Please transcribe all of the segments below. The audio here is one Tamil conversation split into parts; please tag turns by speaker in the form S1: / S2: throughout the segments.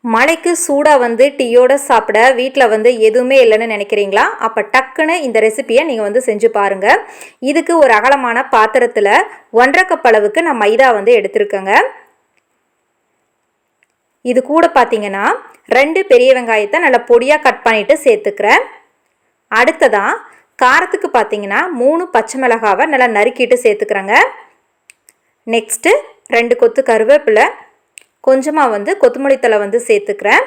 S1: மழைக்கு சூடாக வந்து டீயோட சாப்பிட வீட்டில் வந்து எதுவுமே இல்லைன்னு நினைக்கிறீங்களா? அப்போ டக்குன்னு இந்த ரெசிபியை நீங்கள் வந்து செஞ்சு பாருங்கள். இதுக்கு ஒரு அகலமான பாத்திரத்தில் 1.5 கப் அளவுக்கு நான் மைதா வந்து எடுத்துருக்கேங்க. இது கூட பார்த்தீங்கன்னா 2 பெரிய வெங்காயத்தை நல்லா பொடியாக கட் பண்ணிவிட்டு சேர்த்துக்கிறேன். அடுத்ததாக காரத்துக்கு பார்த்தீங்கன்னா 3 பச்சை மிளகாவை நல்லா நறுக்கிட்டு சேர்த்துக்கிறேங்க. நெக்ஸ்ட்டு 2 கொத்து கருவேப்பிலை, கொஞ்சமாக வந்து கொத்தமல்லி தழை வந்து சேர்த்துக்கிறேன்.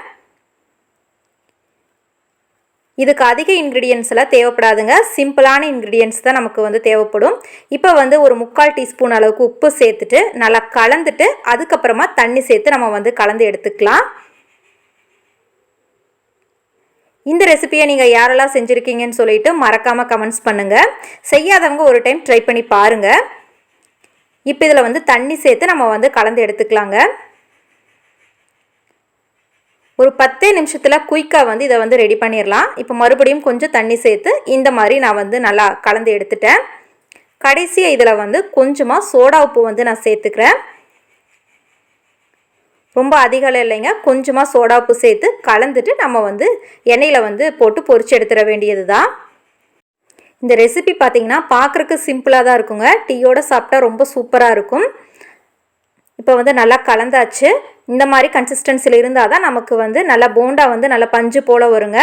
S1: இதுக்கு அதிக இன்க்ரீடியன்ஸ் எல்லாம் தேவைப்படாதுங்க. சிம்பிளான இன்க்ரீடியன்ஸ் தான் நமக்கு வந்து தேவைப்படும். இப்போ வந்து ஒரு 3/4 டீஸ்பூன் அளவுக்கு உப்பு சேர்த்துட்டு நல்லா கலந்துட்டு அதுக்கப்புறமா தண்ணி சேர்த்து நம்ம வந்து கலந்து எடுத்துக்கலாம். இந்த ரெசிபியை நீங்கள் யாரெல்லாம் செஞ்சுருக்கீங்கன்னு சொல்லிட்டு மறக்காமல் கமெண்ட்ஸ் பண்ணுங்கள். செய்யாதவங்க ஒரு டைம் ட்ரை பண்ணி பாருங்கள். இப்போ இதில் வந்து தண்ணி சேர்த்து நம்ம வந்து கலந்து எடுத்துக்கலாங்க. ஒரு 10 நிமிஷத்தில் குயிக்காக வந்து இதை வந்து ரெடி பண்ணிடலாம். இப்போ மறுபடியும் கொஞ்சம் தண்ணி சேர்த்து இந்த மாதிரி நான் வந்து நல்லா கலந்து எடுத்துட்டேன். கடைசியாக இதில் வந்து கொஞ்சமாக சோடா உப்பு வந்து நான் சேர்த்துக்கிறேன். ரொம்ப அதிகம் இல்லைங்க, கொஞ்சமாக சோடா உப்பு சேர்த்து கலந்துட்டு நம்ம வந்து எண்ணெயில் வந்து போட்டு பொரிச்சு எடுத்துட வேண்டியது தான். இந்த ரெசிபி பார்த்திங்கன்னா பார்க்குறக்கு சிம்பிளாக தான் இருக்குங்க. டீயோடு சாப்பிட்டா ரொம்ப சூப்பராக இருக்கும். இப்போ வந்து நல்லா கலந்தாச்சு. இந்த மாதிரி கன்சிஸ்டன்சியில் இருந்தால் தான் நமக்கு வந்து நல்லா போண்டா வந்து நல்லா பஞ்சு போல் வருங்க.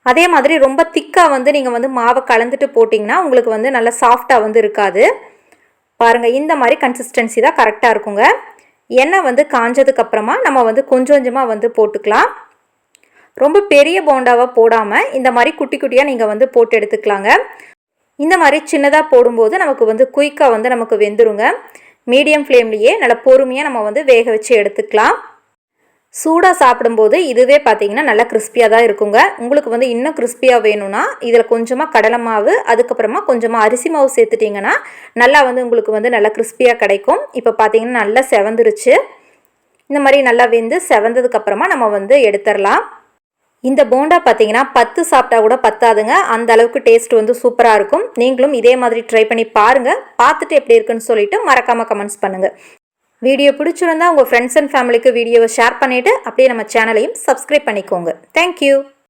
S1: அதே மாதிரி ரொம்ப திக்காக வந்து நீங்கள் வந்து மாவை கலந்துட்டு போட்டிங்கன்னா உங்களுக்கு வந்து நல்லா சாஃப்டாக வந்து இருக்காது. பாருங்கள், இந்த மாதிரி கன்சிஸ்டன்சி தான் கரெக்டாக இருக்குங்க. எண்ணெய் வந்து காஞ்சதுக்கப்புறமா நம்ம வந்து கொஞ்சம் கொஞ்சமாக வந்து போட்டுக்கலாம். ரொம்ப பெரிய போண்டாவாக போடாமல் இந்த மாதிரி குட்டி குட்டியாக நீங்கள் வந்து போட்டு எடுத்துக்கலாங்க. இந்த மாதிரி சின்னதாக போடும்போது நமக்கு வந்து குயிக்காக வந்து நமக்கு வெந்துருங்க. மீடியம் ஃப்ளேம்லேயே நல்லா பொறுமையாக நம்ம வந்து வேக வச்சு எடுத்துக்கலாம். சூடாக சாப்பிடும்போது இதுவே பார்த்திங்கன்னா நல்லா கிறிஸ்பியாக தான் இருக்குங்க. உங்களுக்கு வந்து இன்னும் கிறிஸ்பியாக வேணும்னா இதில் கொஞ்சமாக கடலை மாவு, அதுக்கப்புறமா கொஞ்சமாக அரிசி மாவு சேர்த்துட்டிங்கன்னா நல்லா வந்து உங்களுக்கு வந்து நல்லா கிறிஸ்பியாக கிடைக்கும். இப்போ பார்த்திங்கன்னா நல்லா செவந்துருச்சு. இந்த மாதிரி நல்லா வெந்து செவந்ததுக்கப்புறமா நம்ம வந்து எடுத்துடலாம். இந்த போண்டா பார்த்திங்கன்னா 10 சாப்பிட்டா கூட பத்தாதுங்க. அந்த அளவுக்கு டேஸ்ட் வந்து சூப்பராக இருக்கும். நீங்களும் இதே மாதிரி ட்ரை பண்ணி பாருங்கள். பார்த்துட்டு எப்படி இருக்குன்னு சொல்லிட்டு மறக்காமல் கமெண்ட்ஸ் பண்ணுங்கள். வீடியோ பிடிச்சிருந்தா உங்கள் ஃப்ரெண்ட்ஸ் அண்ட் ஃபேமிலிக்கு வீடியோவை ஷேர் பண்ணிவிட்டு அப்படியே நம்ம சேனலையும் சப்ஸ்கிரைப் பண்ணிக்கோங்க. தேங்க்யூ.